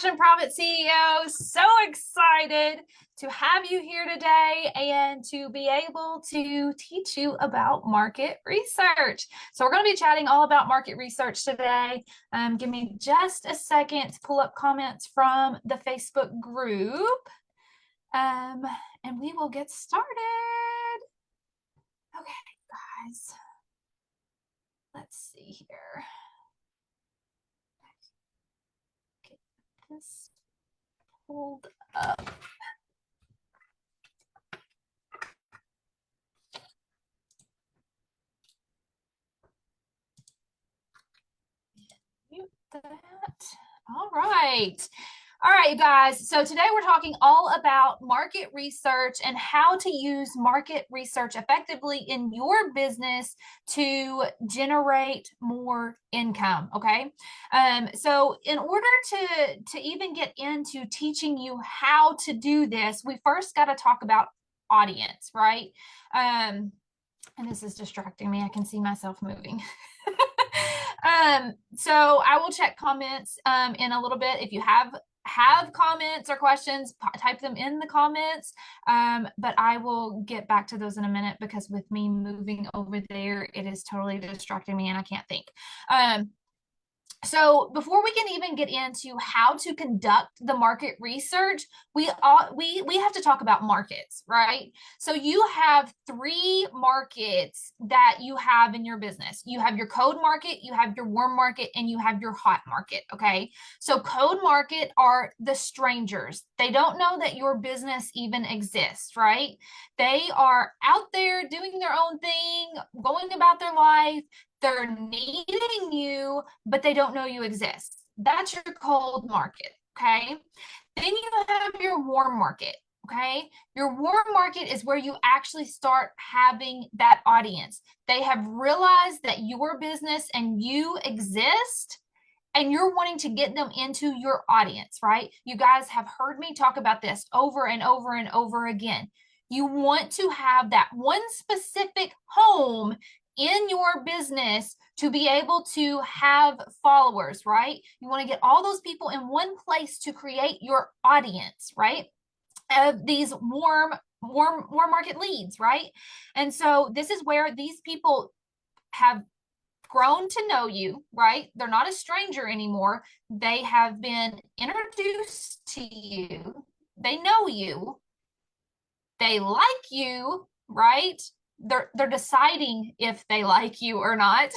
Passion Profit CEO. So excited to have you here today and to be able to teach you about market research. So we're going to be chatting all about market research today. Give me just a second to pull up comments from the Facebook group, and we will get started. Okay, guys, let's see here. Get this pulled up. Mute that. All right. All right, you guys. So today we're talking all about market research and how to use market research effectively in your business to generate more income. Okay. So in order to even get into teaching you how to do this, we first got to talk about audience, right? And this is distracting me. I can see myself moving. So I will check comments in a little bit. If you have comments or questions, type them in the comments. But I will get back to those in a minute because with me moving over there, it is totally distracting me and I can't think. So before we can even get into how to conduct the market research, we have to talk about markets, right? So you have three markets that you have in your business. You have your cold market, you have your warm market, and you have your hot market, okay? So cold market are the strangers. They don't know that your business even exists, right? They are out there doing their own thing, going about their life. They're needing you, but they don't know you exist. That's your cold market, okay? Then you have your warm market, okay? Your warm market is where you actually start having that audience. They have realized that your business and you exist, and you're wanting to get them into your audience, right? You guys have heard me talk about this over and over and over again. You want to have that one specific home in your business to be able to have followers, right? You want to get all those people in one place to create your audience, right? Of these warm market leads, right? And so this is where these people have grown to know you, right? They're not a stranger anymore. They have been introduced to you. They know you. They like you, right? They're deciding if they like you or not.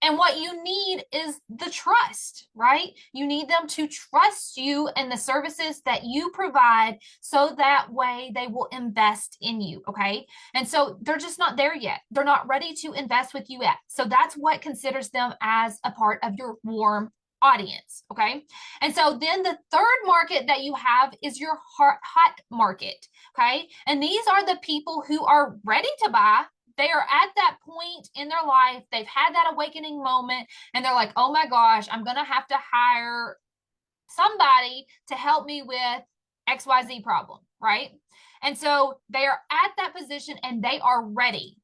And what you need is the trust, right? You need them to trust you and the services that you provide so that way they will invest in you, okay? And so they're just not there yet. They're not ready to invest with you yet. So that's what considers them as a part of your warm audience, okay? And so then the third market that you have is your hot market, okay? And these are the people who are ready to buy. They are at that point in their life. They've had that awakening moment and they're like, oh my gosh, I'm going to have to hire somebody to help me with XYZ problem, right? And so they are at that position and they are ready.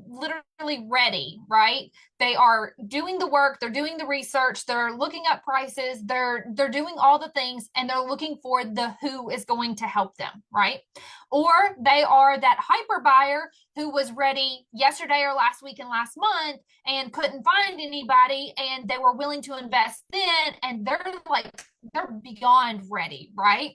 Literally ready, right? They are doing the work, they're doing the research, they're looking up prices, they're doing all the things, and they're looking for the who is going to help them, right? Or they are that hyper buyer who was ready yesterday or last week and last month and couldn't find anybody, and they were willing to invest then, and they're beyond ready, right?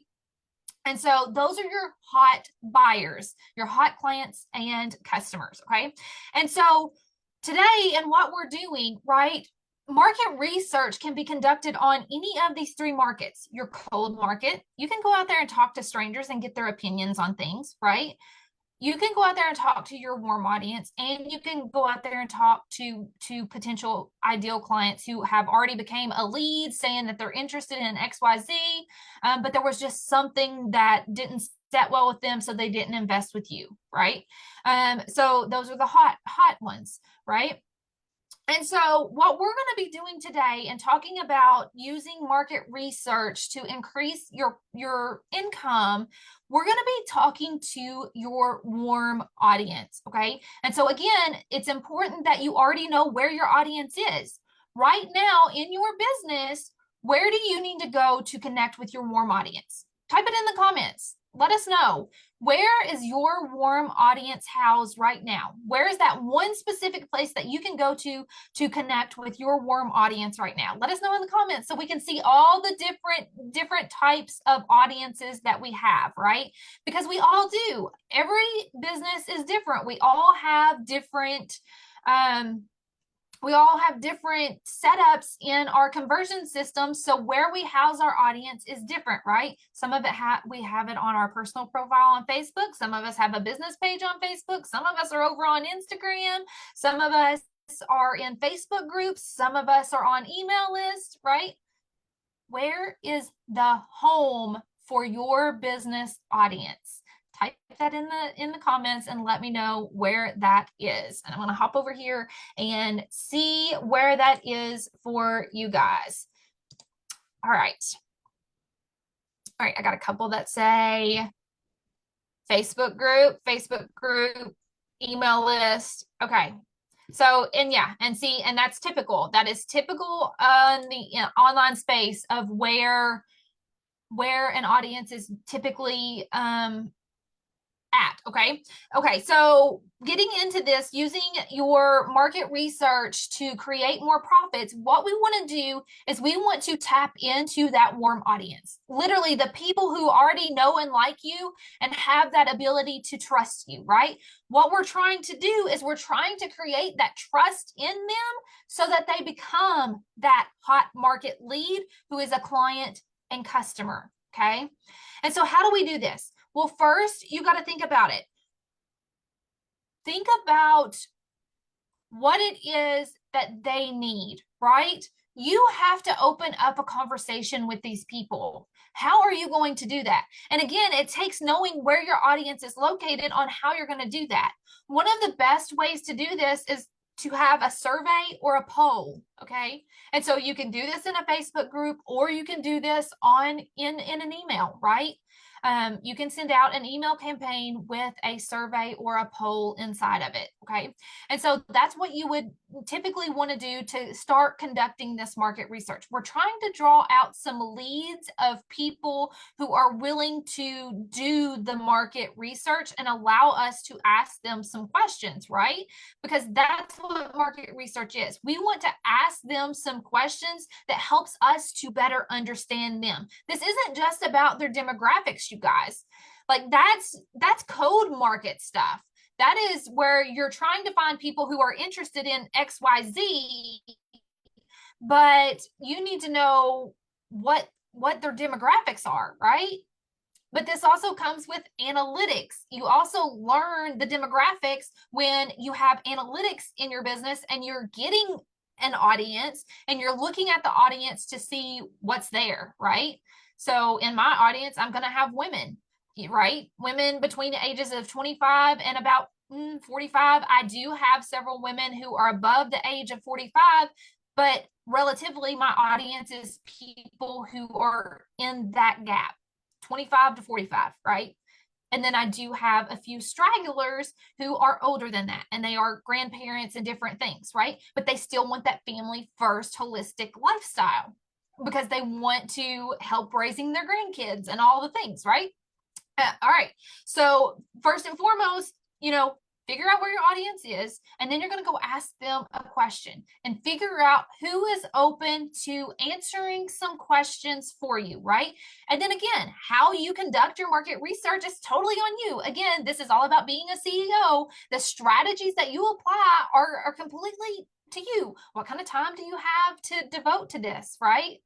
And so those are your hot buyers, your hot clients and customers, okay? And so today and what we're doing, right, market research can be conducted on any of these three markets. Your cold market, you can go out there and talk to strangers and get their opinions on things, right? You can go out there and talk to your warm audience, and you can go out there and talk to potential ideal clients who have already became a lead saying that they're interested in XYZ, but there was just something that didn't set well with them, so they didn't invest with you, right? So those are the hot ones, right? And so what we're going to be doing today and talking about using market research to increase your income, we're going to be talking to your warm audience, okay? And so again, it's important that you already know where your audience is. Right now in your business, Where do you need to go to connect with your warm audience? Type it in the comments. Let us know. Where is your warm audience housed right now? Where is that one specific place that you can go to connect with your warm audience right now? Let us know in the comments so we can see all the different types of audiences that we have, right? Because we all do. Every business is different. We all have different setups in our conversion system. So where we house our audience is different, right? Some of it we have it on our personal profile on Facebook. Some of us have a business page on Facebook. Some of us are over on Instagram. Some of us are in Facebook groups. Some of us are on email lists, right? Where is the home for your business audience? Type that in the comments and let me know where that is. And I'm going to hop over here and see where that is for you guys. All right. All right, I got a couple that say Facebook group, email list. Okay. So, and yeah, and see, and that's typical. That is typical on the online space of where an audience is typically at. Okay, so getting into this, using your market research to create more profits, what we want to do is we want to tap into that warm audience, literally the people who already know and like you and have that ability to trust you, right? What we're trying to do is we're trying to create that trust in them so that they become that hot market lead who is a client and customer. Okay, and so how do we do this? Well, first, you got to think about it. Think about what it is that they need, right? You have to open up a conversation with these people. How are you going to do that? And again, it takes knowing where your audience is located on how you're going to do that. One of the best ways to do this is to have a survey or a poll, okay? And so you can do this in a Facebook group or you can do this in an email, right? You can send out an email campaign with a survey or a poll inside of it, okay? And so that's what you would typically want to do to start conducting this market research. We're trying to draw out some leads of people who are willing to do the market research and allow us to ask them some questions, right? Because that's what market research is. We want to ask them some questions that helps us to better understand them. This isn't just about their demographics, you guys. Like that's code market stuff. That is where you're trying to find people who are interested in XYZ, but you need to know what their demographics are, right? But this also comes with analytics. You also learn the demographics when you have analytics in your business and you're getting an audience and you're looking at the audience to see what's there, right? So in my audience, I'm going to have women, right? Women between the ages of 25 and about 45. I do have several women who are above the age of 45, but relatively my audience is people who are in that gap, 25 to 45, right? And then I do have a few stragglers who are older than that, and they are grandparents and different things, right? But they still want that family first holistic lifestyle because they want to help raising their grandkids and all the things, right? All right. So first and foremost, figure out where your audience is, and then you're going to go ask them a question and figure out who is open to answering some questions for you, right? And then again, how you conduct your market research is totally on you. Again, this is all about being a CEO. The strategies that you apply are completely to you. What kind of time do you have to devote to this, right?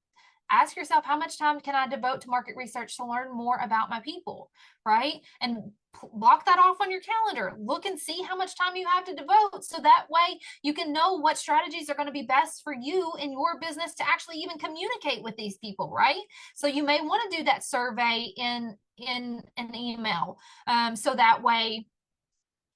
Ask yourself, how much time can I devote to market research to learn more about my people, right? And block that off on your calendar. Look and see how much time you have to devote so that way you can know what strategies are going to be best for you in your business to actually even communicate with these people, right? So you may want to do that survey in an email, so that way,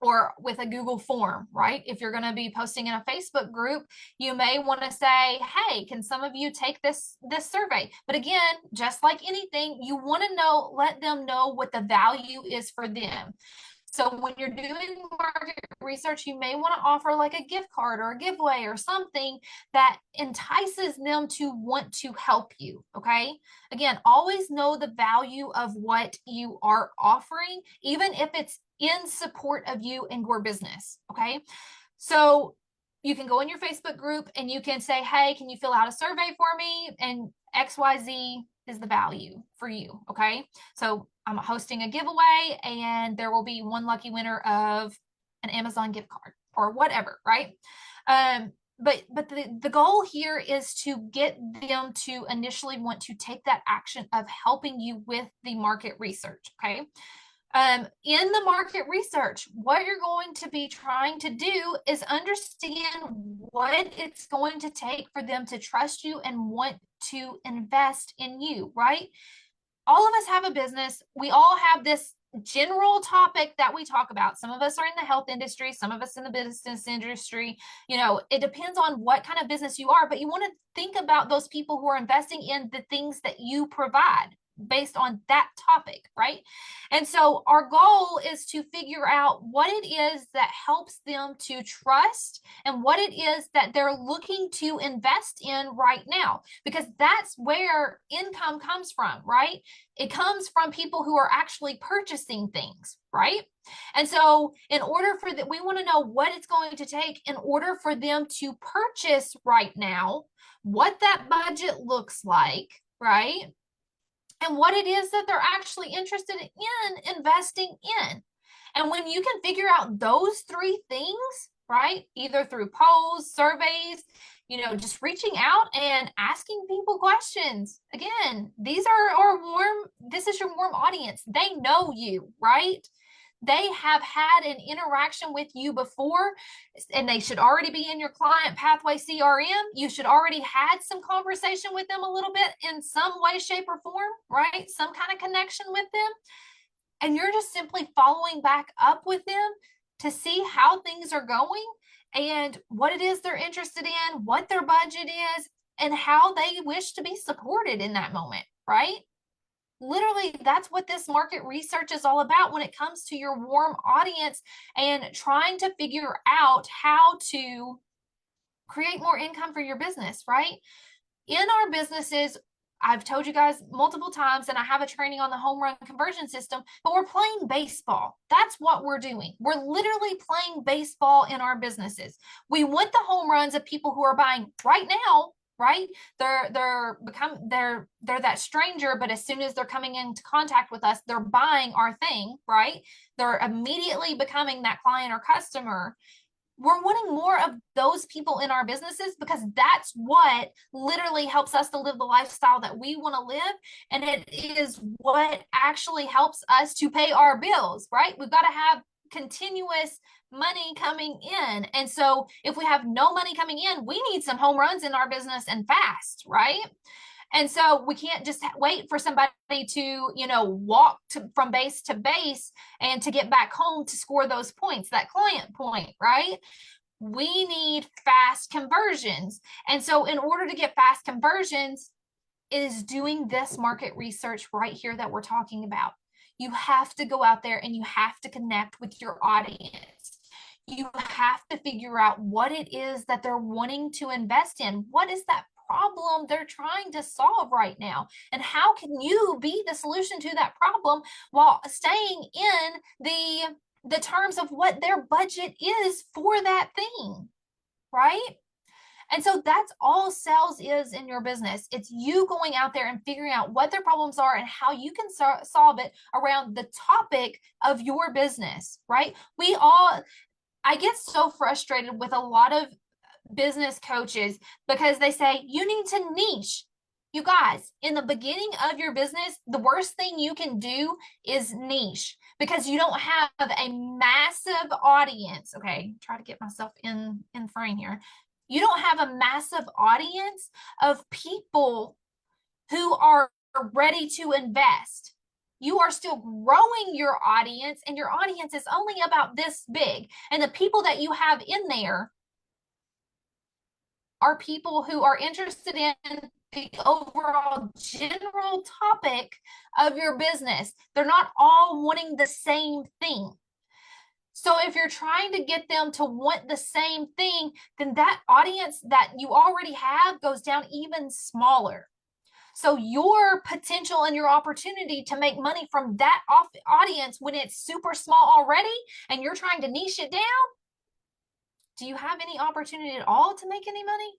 or with a Google form, right? If you're going to be posting in a Facebook group, you may want to say, hey, can some of you take this survey? But again, just like anything, you want to let them know what the value is for them. So when you're doing market research, you may want to offer like a gift card or a giveaway or something that entices them to want to help you. Okay. Again, always know the value of what you are offering, even if it's in support of you and your business. Okay. So you can go in your Facebook group and you can say, hey, can you fill out a survey for me? And XYZ is the value for you. Okay. So I'm hosting a giveaway and there will be one lucky winner of an Amazon gift card or whatever. Right. But the goal here is to get them to initially want to take that action of helping you with the market research. Okay. In the market research, what you're going to be trying to do is understand what it's going to take for them to trust you and want to invest in you, right? All of us have a business. We all have this general topic that we talk about. Some of us are in the health industry, some of us in the business industry. It depends on what kind of business you are, but you want to think about those people who are investing in the things that you provide based on that topic, right? And so our goal is to figure out what it is that helps them to trust and what it is that they're looking to invest in right now, because that's where income comes from, right? It comes from people who are actually purchasing things, right? And so in order for that, we want to know what it's going to take in order for them to purchase right now, what that budget looks like, right? And what it is that they're actually interested in investing in. And when you can figure out those three things, right, either through polls, surveys, just reaching out and asking people questions. Again, these are this is your warm audience. They know you, right? They have had an interaction with you before, and they should already be in your client pathway CRM. You should already had some conversation with them a little bit in some way, shape, or form, right? Some kind of connection with them. And you're just simply following back up with them to see how things are going and what it is they're interested in, what their budget is, and how they wish to be supported in that moment, right? Literally, that's what this market research is all about when it comes to your warm audience and trying to figure out how to create more income for your business, right? In our businesses, I've told you guys multiple times, and I have a training on the home run conversion system, but we're playing baseball. That's what we're doing. We're literally playing baseball in our businesses. We want the home runs of people who are buying right now, right? They're that stranger, but as soon as they're coming into contact with us, they're buying our thing, right? They're immediately becoming that client or customer. We're wanting more of those people in our businesses because that's what literally helps us to live the lifestyle that we want to live. And it is what actually helps us to pay our bills, right? We've got to have continuous money coming in. And so if we have no money coming in, we need some home runs in our business and fast, right? And so we can't just wait for somebody to, walk from base to base and to get back home to score those points, that client point, right? We need fast conversions. And so in order to get fast conversions is doing this market research right here that we're talking about. You have to go out there and you have to connect with your audience. You have to figure out what it is that they're wanting to invest in. What is that problem they're trying to solve right now? And how can you be the solution to that problem while staying in the terms of what their budget is for that thing, right? And so that's all sales is in your business. It's you going out there and figuring out what their problems are and how you can solve it around the topic of your business, right? I get so frustrated with a lot of business coaches because they say you need to niche. You guys, in the beginning of your business, the worst thing you can do is niche because you don't have a massive audience. Okay, try to get myself in frame here. You don't have a massive audience of people who are ready to invest. You are still growing your audience, and your audience is only about this big. And the people that you have in there are people who are interested in the overall general topic of your business. They're not all wanting the same thing. So if you're trying to get them to want the same thing, then that audience that you already have goes down even smaller. So your potential and your opportunity to make money from that audience when it's super small already and you're trying to niche it down, do you have any opportunity at all to make any money?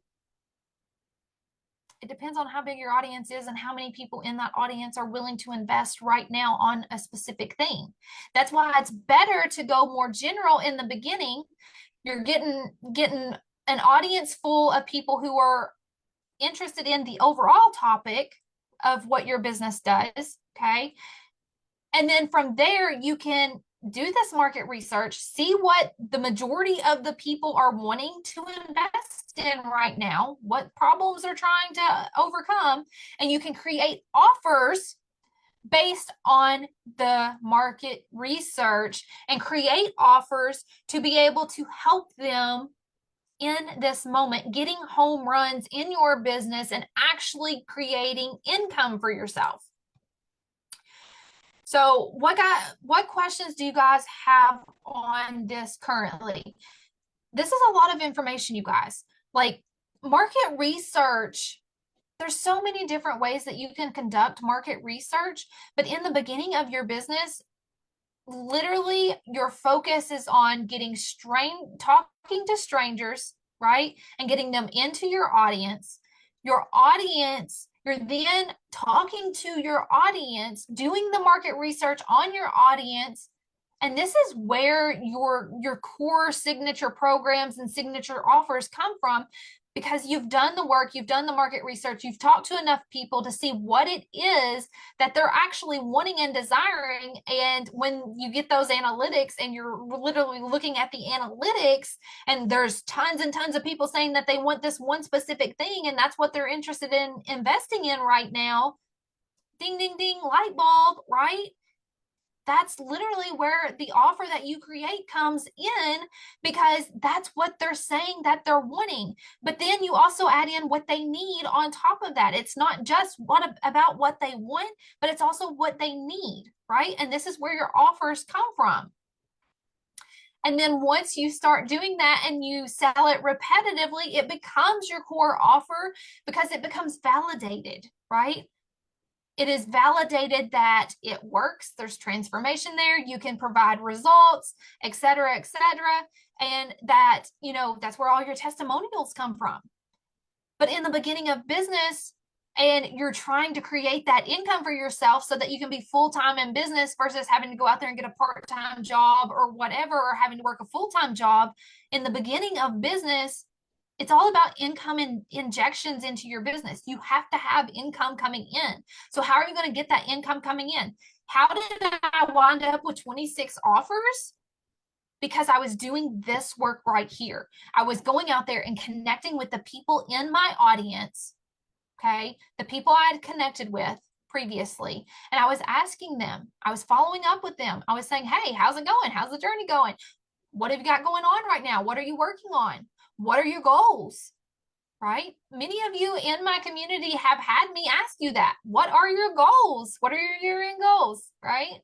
It depends on how big your audience is and how many people in that audience are willing to invest right now on a specific thing. That's why it's better to go more general in the beginning. You're getting an audience full of people who are interested in the overall topic of what your business does, okay? And then from there, you can do this market research, see what the majority of the people are wanting to invest in right now, what problems they're trying to overcome, and you can create offers based on the market research and create offers to be able to help them in this moment, getting home runs in your business and actually creating income for yourself. So what questions do you guys have on this currently? This is a lot of information, you guys. Like market research, there's so many different ways that you can conduct market research, but in the beginning of your business, literally your focus is on talking to strangers, right? And getting them into your audience. Your audience, you're then talking to your audience, doing the market research on your audience. And this is where your core signature programs and signature offers come from, because you've done the work, you've done the market research, you've talked to enough people to see what it is that they're actually wanting and desiring. And when you get those analytics and you're literally looking at the analytics and there's tons and tons of people saying that they want this one specific thing and that's what they're interested in investing in right now, ding, ding, ding, light bulb, right? That's literally where the offer that you create comes in, because that's what they're saying that they're wanting. But then you also add in what they need on top of that. It's not just about what they want, but it's also what they need, right? And this is where your offers come from. And then once you start doing that and you sell it repetitively, it becomes your core offer because it becomes validated, right? It is validated that it works. There's transformation there. You can provide results, et cetera, et cetera. And that, that's where all your testimonials come from. But in the beginning of business, and you're trying to create that income for yourself so that you can be full-time in business versus having to go out there and get a part-time job or whatever, or having to work a full-time job. In the beginning of business, it's all about income and injections into your business. You have to have income coming in. So how are you going to get that income coming in? How did I wind up with 26 offers? Because I was doing this work right here. I was going out there and connecting with the people in my audience, okay? The people I had connected with previously. And I was asking them, I was following up with them. I was saying, hey, how's it going? How's the journey going? What have you got going on right now? What are you working on? What are your goals? Right? Many of you in my community have had me ask you that. What are your goals? What are your year-end goals? Right?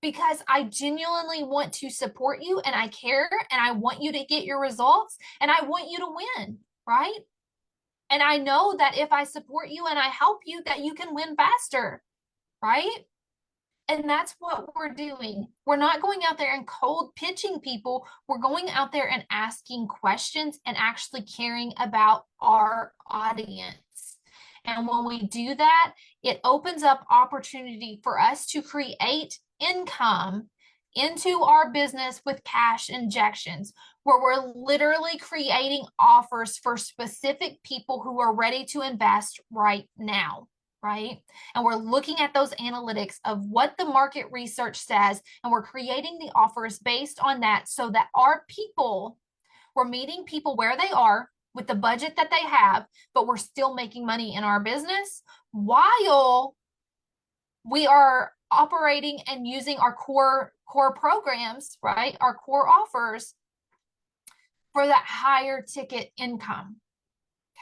Because I genuinely want to support you and I care and I want you to get your results and I want you to win. Right? And I know that if I support you and I help you, that you can win faster. Right? And that's what we're doing. We're not going out there and cold pitching people. We're going out there and asking questions and actually caring about our audience. And when we do that, it opens up opportunity for us to create income into our business with cash injections, where we're literally creating offers for specific people who are ready to invest right now. Right? And we're looking at those analytics of what the market research says, and we're creating the offers based on that so that we're meeting people where they are with the budget that they have, but we're still making money in our business while we are operating and using our core programs, right? Our core offers for that higher ticket income.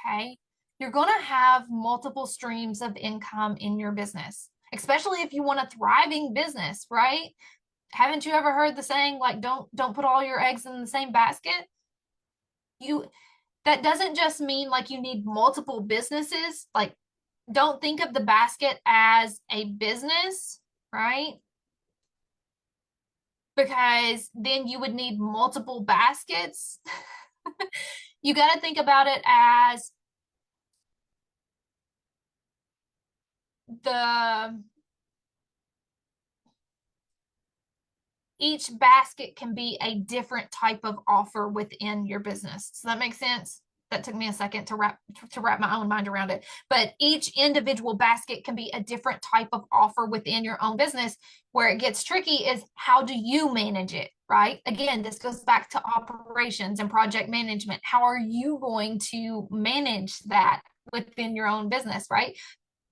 Okay. You're going to have multiple streams of income in your business, especially if you want a thriving business, right? Haven't you ever heard the saying, like, don't put all your eggs in the same basket? You That doesn't just mean like you need multiple businesses. Like, don't think of the basket as a business, right? Because then you would need multiple baskets. You got to think about it as the each basket can be a different type of offer within your business. Does that make sense? That took me a second to wrap my own mind around it. But each individual basket can be a different type of offer within your own business. Where it gets tricky is how do you manage it, right? Again, this goes back to operations and project management. How are you going to manage that within your own business, right?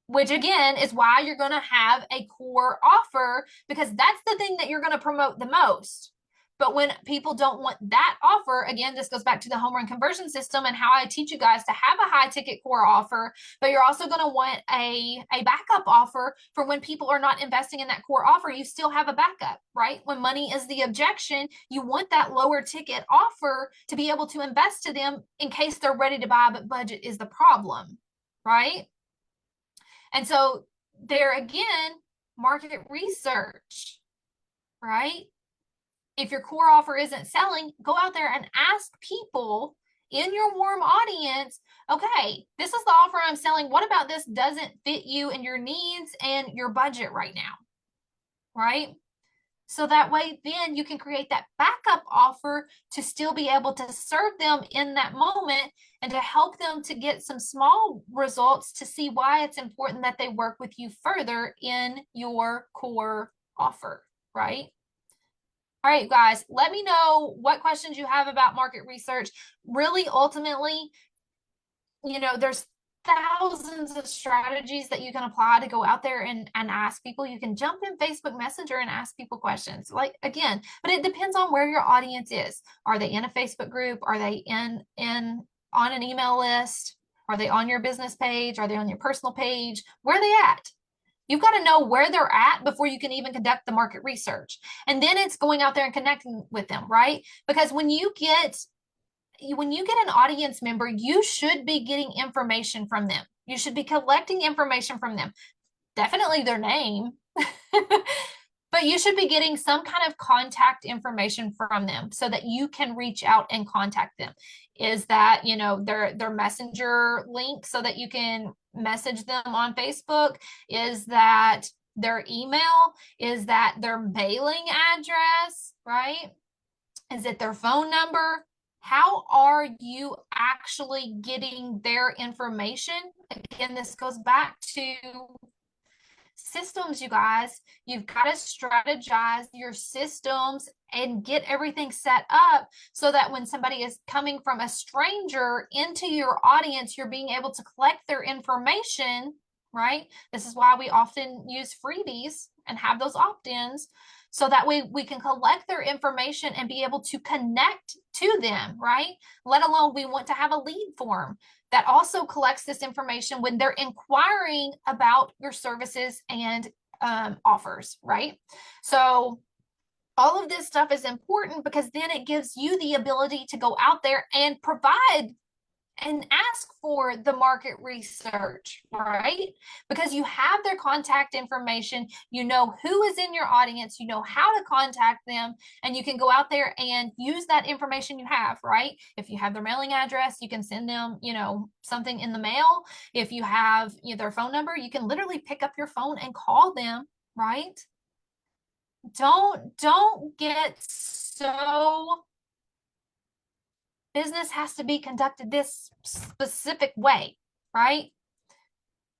Which again is why you're going to have a core offer, because that's the thing that you're going to promote the most. But when people don't want that offer, again, this goes back to the home run conversion system and how I teach you guys to have a high ticket core offer, but you're also going to want a backup offer for when people are not investing in that core offer. You still have a backup, right? When money is the objection, you want that lower ticket offer to be able to invest to them in case they're ready to buy, but budget is the problem, right? And so there again, market research, right? If your core offer isn't selling, go out there and ask people in your warm audience, okay, this is the offer I'm selling. What about this doesn't fit you and your needs and your budget right now, right? So that way, then you can create that backup offer to still be able to serve them in that moment and to help them to get some small results to see why it's important that they work with you further in your core offer, right? All right, guys, let me know what questions you have about market research. Really, ultimately, there's thousands of strategies that you can apply to go out there and ask people. You can jump in Facebook Messenger and ask people questions. Like, again, but it depends on where your audience is. Are they in a Facebook group? Are they in on an email list? Are they on your business page? Are they on your personal page? Where are they at? You've got to know where they're at before you can even conduct the market research. And then it's going out there and connecting with them, right? Because when you get an audience member, you should be getting information from them. You should be collecting information from them. Definitely their name, but you should be getting some kind of contact information from them so that you can reach out and contact them. Is that, their messenger link so that you can message them on Facebook? Is that their email? Is that their mailing address, right? Is it their phone number? How are you actually getting their information? Again, this goes back to systems, you guys. You've got to strategize your systems and get everything set up so that when somebody is coming from a stranger into your audience, you're being able to collect their information, right? This is why we often use freebies and have those opt-ins. So that way we can collect their information and be able to connect to them, right? Let alone we want to have a lead form that also collects this information when they're inquiring about your services and offers, right? So all of this stuff is important because then it gives you the ability to go out there and provide and ask for the market research, right? Because you have their contact information, you know who is in your audience, you know how to contact them, and you can go out there and use that information you have, right? If you have their mailing address, you can send them, something in the mail. If you have their phone number, you can literally pick up your phone and call them, right? Don't get so business has to be conducted this specific way, right?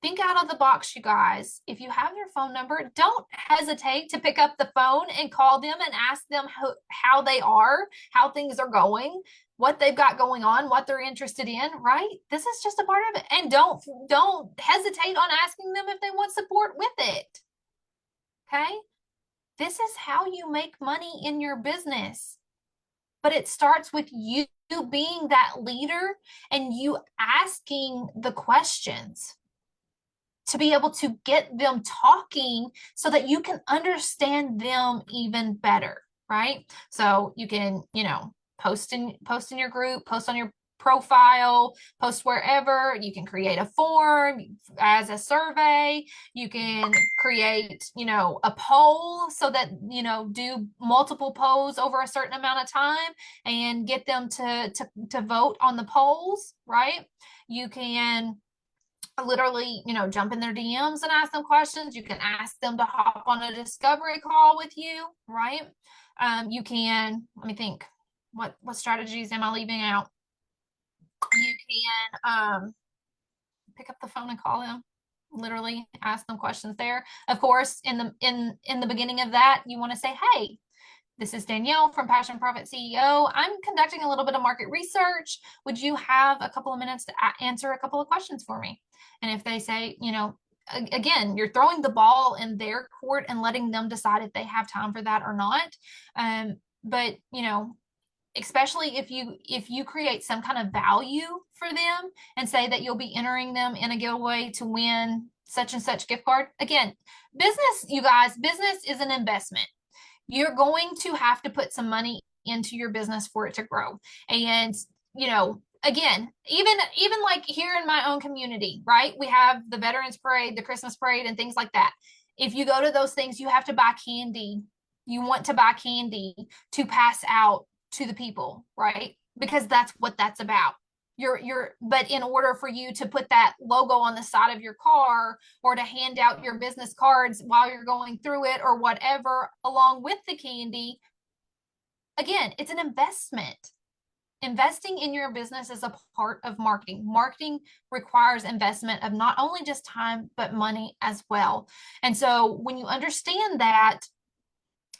Think out of the box, you guys. If you have their phone number, don't hesitate to pick up the phone and call them and ask them how they are, how things are going, what they've got going on, what they're interested in, right? This is just a part of it. And don't hesitate on asking them if they want support with it. Okay? This is how you make money in your business. But it starts with you being that leader and you asking the questions to be able to get them talking so that you can understand them even better, right? So you can, post in your group, post on your profile, post wherever. You can create a form as a survey. You can create, a poll so that, do multiple polls over a certain amount of time and get them to vote on the polls, right? You can literally, jump in their DMs and ask them questions. You can ask them to hop on a discovery call with you, right? You can, let me think, what strategies am I leaving out? You can pick up the phone and call them, literally ask them questions there. Of course, in the beginning of that, you want to say, hey, this is Danielle from Passion Profit CEO. I'm conducting a little bit of market research. Would you have a couple of minutes to answer a couple of questions for me? And if they say, again, you're throwing the ball in their court and letting them decide if they have time for that or not. But, especially if you create some kind of value for them and say that you'll be entering them in a giveaway to win such and such gift card. Again, business, you guys, business is an investment. You're going to have to put some money into your business for it to grow. And, again, even like here in my own community, right? We have the Veterans Parade, the Christmas Parade, and things like that. If you go to those things, you have to buy candy. You want to buy candy to pass out to the people, right? Because that's what that's about. But in order for you to put that logo on the side of your car or to hand out your business cards while you're going through it or whatever, along with the candy, again, it's an investment. Investing in your business is a part of marketing. Marketing requires investment of not only just time, but money as well. And so when you understand that,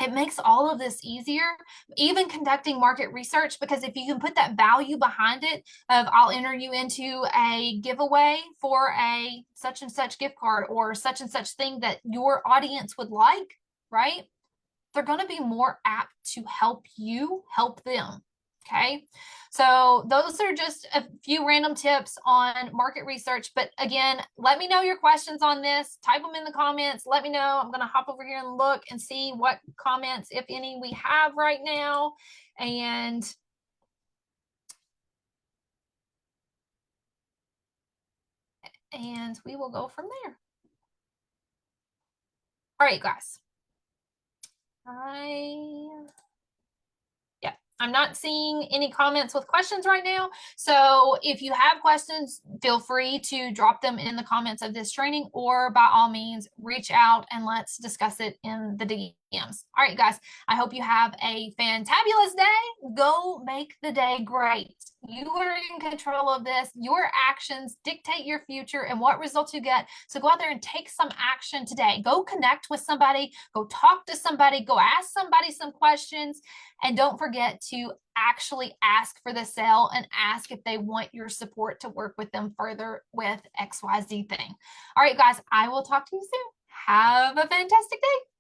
it makes all of this easier, even conducting market research, because if you can put that value behind it of I'll enter you into a giveaway for a such and such gift card or such and such thing that your audience would like, right? They're going to be more apt to help you help them. Okay. So those are just a few random tips on market research. But again, let me know your questions on this. Type them in the comments. Let me know. I'm going to hop over here and look and see what comments, if any, we have right now. And we will go from there. All right, guys. I'm not seeing any comments with questions right now. So if you have questions, feel free to drop them in the comments of this training, or by all means, reach out and let's discuss it in the DMs. All right, guys, I hope you have a fantabulous day. Go make the day great. You are in control of this. Your actions dictate your future and what results you get. So go out there and take some action today. Go connect with somebody, go talk to somebody, go ask somebody some questions, and don't forget to actually ask for the sale and ask if they want your support to work with them further with XYZ thing. All right, guys, I will talk to you soon. Have a fantastic day.